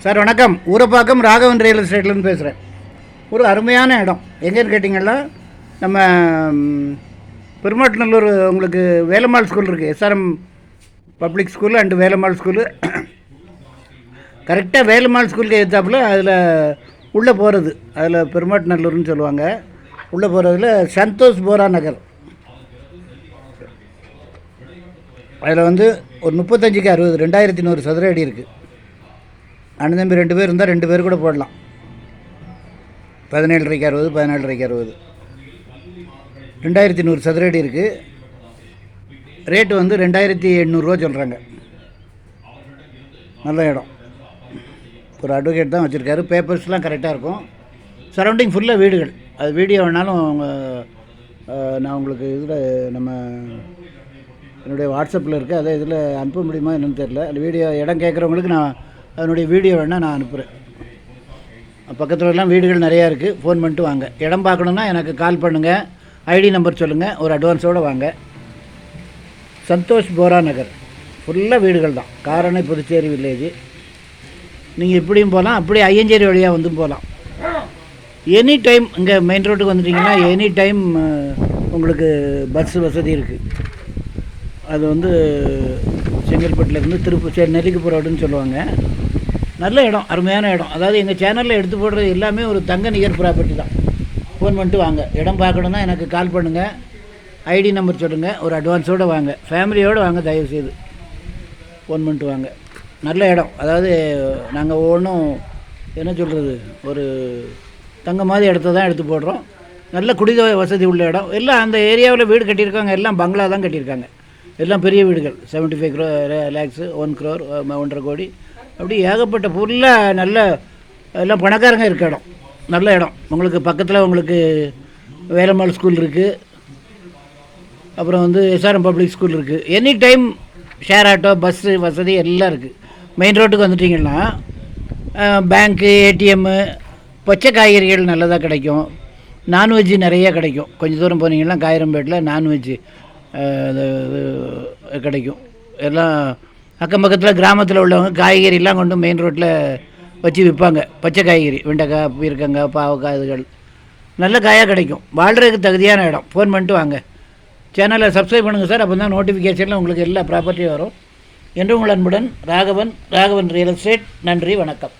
Sir வணக்கம். Urapakkam Raghavan real எஸ்டேட்லேருந்து பேசுகிறேன். ஒரு அருமையான இடம் எங்கேன்னு கேட்டிங்கன்னா, நம்ம பெருமாட்டநல்லூர் உங்களுக்கு வேலம்மாள் ஸ்கூல் இருக்குது, SRM public school and Velammal school. கரெக்டாக வேலம்மாள் ஸ்கூலுக்கு எதிர்த்தாப்புல அதில் உள்ளே போகிறது, அதில் பெருமாட்டநல்லூர்னு சொல்லுவாங்க. உள்ளே போகிறதுல சந்தோஷ் போரா நகர், அதில் வந்து ஒரு 35க்கு 60 2100 சதுர அடி இருக்குது. அண்ணன் தம்பி 2 பேர் இருந்தால் 2 பேர் கூட போடலாம். 17.5க்கு 60, 17.5க்கு 60, 2100 சதுர அடி இருக்குது. ரேட்டு வந்து 2800 சொல்கிறாங்க. நல்ல இடம். ஒரு அட்வொகேட் தான் வச்சுருக்காரு. பேப்பர்ஸ்லாம் கரெக்டாக இருக்கும். சரௌண்டிங் ஃபுல்லாக வீடுகள். அது வீடியோ வேணாலும் நான் உங்களுக்கு இதில் நம்ம என்னுடைய வாட்ஸ்அப்பில் இருக்குது, அதை இதில் அனுப்ப முடியுமா என்னென்னு தெரில. அந்த வீடியோ இடம் கேட்குறவங்களுக்கு நான் அதனுடைய வீடியோ வேணால் நான் அனுப்புகிறேன். பக்கத்துலலாம் வீடுகள் நிறையா இருக்குது. ஃபோன் பண்ணிட்டு வாங்க. இடம் பார்க்கணுன்னா எனக்கு கால் பண்ணுங்கள், ஐடி நம்பர் சொல்லுங்கள், ஒரு அட்வான்ஸோடு வாங்க. சந்தோஷ் போரா நகர் ஃபுல்லாக வீடுகள் தான். காரணை புதுச்சேரி வில்லேஜ். நீங்கள் இப்படியும் போகலாம், அப்படியே ஐயஞ்சேரி வழியாக வந்தும் போகலாம். எனி டைம் இங்கே மெயின் ரோட்டுக்கு வந்துட்டிங்கன்னா எனி டைம் உங்களுக்கு பஸ் வசதி இருக்குது. அது வந்து செங்கல்பட்டுலேருந்து நெல்லிக்குப்பூர் ரோடுன்னு சொல்லுவாங்க. நல்ல இடம், அருமையான இடம். அதாவது எங்கள் சேனலில் எடுத்து போடுறது எல்லாமே ஒரு தங்க நிகர் ப்ராப்பர்ட்டி தான். ஃபோன் பண்ணிட்டு வாங்க. இடம் பார்க்கணுன்னா எனக்கு கால் பண்ணுங்கள், ஐடி நம்பர் சொல்லுங்கள், ஒரு அட்வான்ஸோடு வாங்க. ஃபேமிலியோடு வாங்க, தயவுசெய்து ஃபோன் பண்ணிட்டு வாங்க. நல்ல இடம். அதாவது நாங்கள் ஒவ்வொன்றும் என்ன சொல்கிறது, ஒரு தங்க மாதிரி இடத்த தான் எடுத்து போடுறோம். நல்ல குடித வசதி உள்ள இடம். எல்லாம் அந்த ஏரியாவில் வீடு கட்டியிருக்காங்க, எல்லாம் பங்களா தான் கட்டியிருக்காங்க. எல்லாம் பெரிய வீடுகள். 75 lakhs, 1 crore, 1.5 கோடி, அப்படி ஏகப்பட்ட ஃபுல்லாக நல்ல எல்லாம் பணக்காரங்க இருக்க இடம். நல்ல இடம். உங்களுக்கு பக்கத்தில் உங்களுக்கு வேலம்மாள் ஸ்கூல் இருக்குது, அப்புறம் வந்து எஸ்ஆர்எம் பப்ளிக் ஸ்கூல் இருக்குது. Any time share auto, bus வசதி எல்லாம் இருக்குது. மெயின் ரோட்டுக்கு வந்துட்டிங்கன்னா பேங்க்கு, ஏடிஎம்மு, பச்சை காய்கறிகள் நல்லதாக கிடைக்கும். நான்வெஜ்ஜு நிறையா கிடைக்கும். கொஞ்சம் தூரம் போனீங்கன்னா காயிரம்பேட்டில் நான்வெஜ்ஜு கிடைக்கும். எல்லாம் அக்கம் பக்கத்தில் கிராமத்தில் உள்ளவங்க காய்கறிலாம் கொண்டு மெயின் ரோட்டில் வச்சு விற்பாங்க. பச்சை காய்கறி, வெண்டைக்காய், பீர்க்கங்காய், பாவக்காய், இதுகள் நல்ல காயாக கிடைக்கும். வாழ்கிறதுக்கு தகுதியான இடம். ஃபோன் பண்ணிட்டு வாங்க. சேனலை சப்ஸ்கிரைப் பண்ணுங்கள் சார். அப்போ தான் நோட்டிஃபிகேஷனில் உங்களுக்கு எல்லா ப்ராப்பர்ட்டியும் வரும். என்று உங்கள் அன்புடன் ராகவன் ரியல் எஸ்டேட். நன்றி, வணக்கம்.